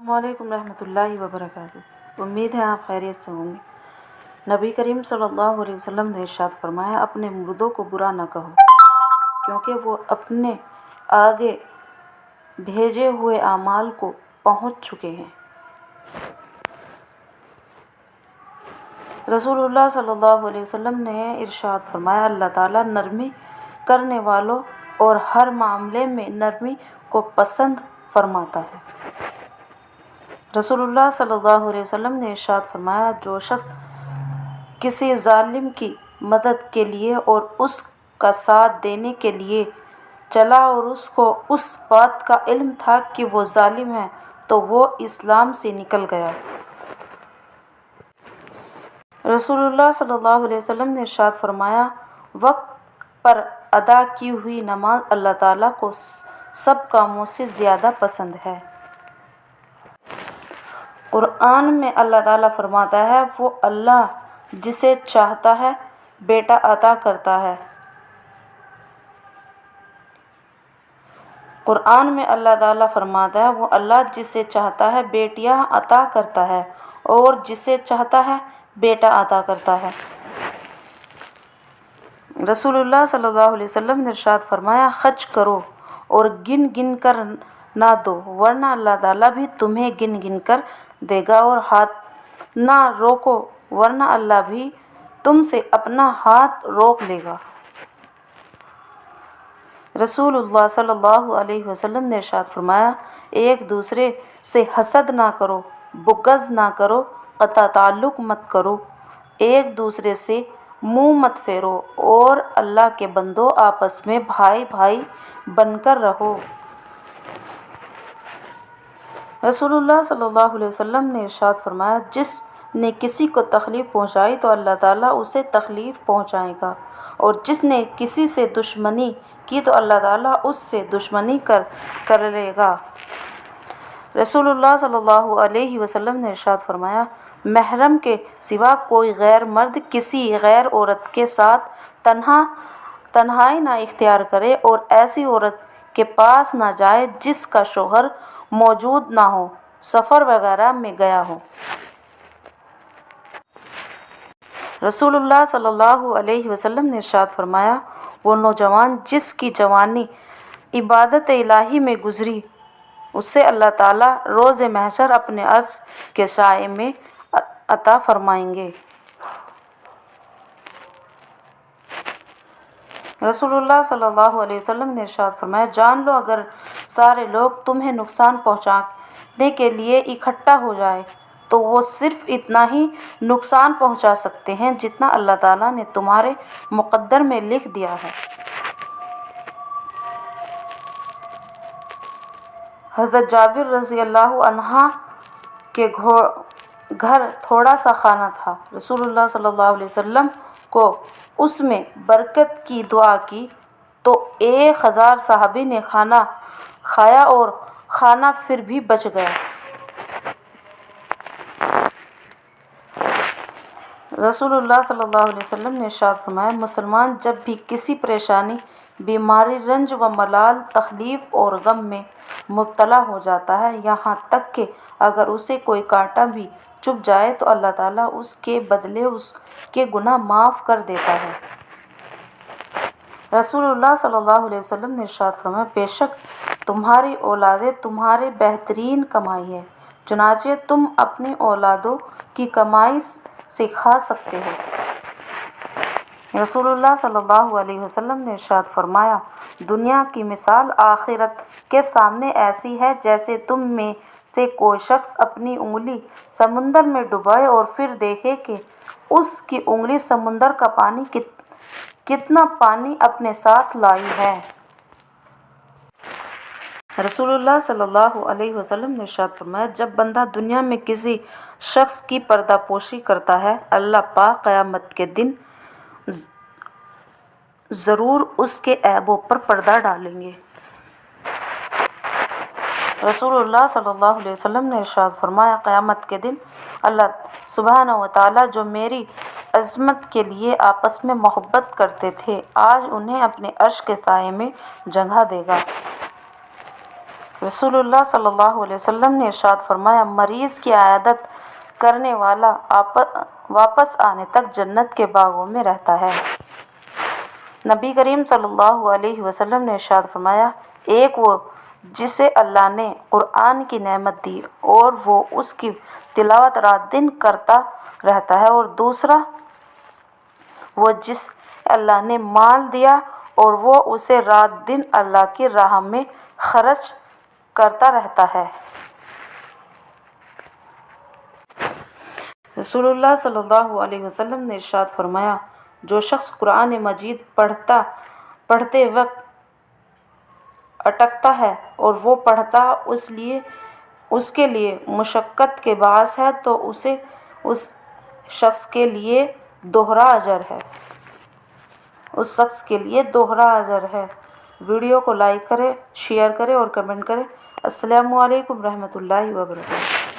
السلام علیکم رحمۃ اللہ وبرکاتہ۔ امید ہے آپ خیریت سے ہوں گے۔ نبی کریم صلی اللہ علیہ وسلم نے ارشاد فرمایا، اپنے مردوں کو برا نہ کہو کیونکہ وہ اپنے آگے بھیجے ہوئے اعمال کو پہنچ چکے ہیں۔ رسول اللہ صلی اللہ علیہ وسلم نے ارشاد فرمایا، اللہ تعالیٰ نرمی کرنے والوں اور ہر معاملے میں نرمی کو پسند فرماتا ہے۔ رسول اللہ صلی اللہ علیہ وسلم نے ارشاد فرمایا، جو شخص کسی ظالم کی مدد کے لیے اور اس کا ساتھ دینے کے لیے چلا اور اس کو اس بات کا علم تھا کہ وہ ظالم ہے تو وہ اسلام سے نکل گیا۔ رسول اللہ صلی اللہ علیہ وسلم نے ارشاد فرمایا، وقت پر ادا کی ہوئی نماز اللہ تعالیٰ کو سب کاموں سے زیادہ پسند ہے۔ قرآن میں اللہ تعالیٰ فرماتا ہے، وہ اللہ جسے چاہتا ہے بیٹا عطا کرتا ہے۔ قرآن میں اللہ تعالیٰ فرماتا ہے، وہ اللہ جسے چاہتا ہے بیٹیاں عطا کرتا ہے اور جسے چاہتا ہے بیٹا عطا کرتا ہے۔ رسول اللہ صلی اللہ علیہ وسلم نے ارشاد فرمایا، خرچ کرو اور گن گن کر نہ دو ورنہ اللہ تعالیٰ بھی تمہیں گن گن کر دے گا، اور ہاتھ نہ روکو ورنہ اللہ بھی تم سے اپنا ہاتھ روک لے گا۔ رسول اللہ صلی اللہ علیہ وسلم نے ارشاد فرمایا، ایک دوسرے سے حسد نہ کرو، بغض نہ کرو، قطع تعلق مت کرو، ایک دوسرے سے منہ مت پھیرو اور اللہ کے بندو آپس میں بھائی بھائی بن کر رہو۔ رسول اللہ صلی اللہ علیہ وسلم نے ارشاد فرمایا، جس نے کسی کو تکلیف پہنچائی تو اللہ تعالیٰ اسے تکلیف پہنچائے گا، اور جس نے کسی سے دشمنی کی تو اللہ تعالیٰ اس سے دشمنی کر لے گا۔ رسول اللہ صلی اللہ علیہ وسلم نے ارشاد فرمایا، محرم کے سوا کوئی غیر مرد کسی غیر عورت کے ساتھ تنہائی نہ اختیار کرے اور ایسی عورت کے پاس نہ جائے جس کا شوہر موجود نہ ہو، سفر وغیرہ میں گیا ہو۔ رسول اللہ صلی اللہ علیہ وسلم نے ارشاد فرمایا، وہ نوجوان جس کی جوانی عبادت الہی میں گزری اسے اللہ تعالیٰ روز محشر اپنے عرش کے سائے میں عطا فرمائیں گے۔ رسول اللہ صلی اللہ علیہ وسلم نے ارشاد فرمایا، جان لو اگر سارے لوگ تمہیں نقصان پہنچانے کے لیے اکٹھا ہو جائیں تو وہ صرف اتنا ہی نقصان پہنچا سکتے ہیں جتنا اللہ تعالیٰ نے تمہارے مقدر میں لکھ دیا ہے۔ حضرت جابر رضی اللہ عنہ کے گھر تھوڑا سا کھانا تھا۔ رسول اللہ صلی اللہ علیہ وسلم کو اس میں برکت کی دعا کی تو 1000 صحابی نے کھانا کھایا اور کھانا پھر بھی بچ گیا۔ رسول اللہ صلی اللہ علیہ وسلم نے ارشاد فرمایا، مسلمان جب بھی کسی پریشانی، بیماری، رنج و ملال، تکلیف اور غم میں مبتلا ہو جاتا ہے، یہاں تک کہ اگر اسے کوئی کانٹا بھی چبھ جائے تو اللہ تعالیٰ اس کے بدلے اس کے گناہ معاف کر دیتا ہے۔ رسول اللہ صلی اللہ علیہ وسلم نے ارشاد فرمایا، بے شک تمہاری اولادیں تمہاری بہترین کمائی ہے، چنانچہ تم اپنی اولادوں کی کمائی سے کھا سکتے ہو۔ رسول اللہ صلی اللہ علیہ وسلم نے ارشاد فرمایا، دنیا کی مثال آخرت کے سامنے ایسی ہے جیسے تم میں سے کوئی شخص اپنی انگلی سمندر میں ڈبوئے اور پھر دیکھے کہ اس کی انگلی سمندر کا پانی کتنا پانی اپنے ساتھ لائی ہے۔ رسول اللہ صلی اللہ علیہ وسلم نے ارشاد فرمایا، جب بندہ دنیا میں کسی شخص کی پردہ پوشی کرتا ہے، اللہ پاک قیامت کے دن ضرور اس کے عیبوں پر پردہ ڈالیں گے۔ رسول اللہ صلی اللہ علیہ وسلم نے ارشاد فرمایا، قیامت کے دن اللہ سبحانہ و تعالیٰ جو میری عظمت کے لیے آپس میں محبت کرتے تھے، آج انہیں اپنے عرش کے سائے میں جگہ دے گا۔ رسول اللہ صلی اللہ علیہ وسلم نے ارشاد فرمایا، مریض کی عیادت کرنے والا واپس آنے تک جنت کے باغوں میں رہتا ہے۔ نبی کریم صلی اللہ علیہ وسلم نے ارشاد فرمایا، ایک وہ جسے اللہ نے قرآن کی نعمت دی اور وہ اس کی تلاوت رات دن کرتا رہتا ہے، اور دوسرا وہ جس اللہ نے مال دیا اور وہ اسے رات دن اللہ کی راہ میں خرچ کرتا رہتا ہے۔ رسول اللہ صلی اللہ علیہ وسلم نے ارشاد فرمایا، جو شخص قرآن مجید پڑھتے وقت اٹکتا ہے اور وہ پڑھتا اس کے لیے مشقت کے باعث ہے تو اسے اس شخص کے لیے دوہرا اجر ہے۔ ویڈیو کو لائک کریں، شیئر کریں اور کمنٹ کریں۔ السلام علیکم ورحمۃ اللہ وبرکاتہ۔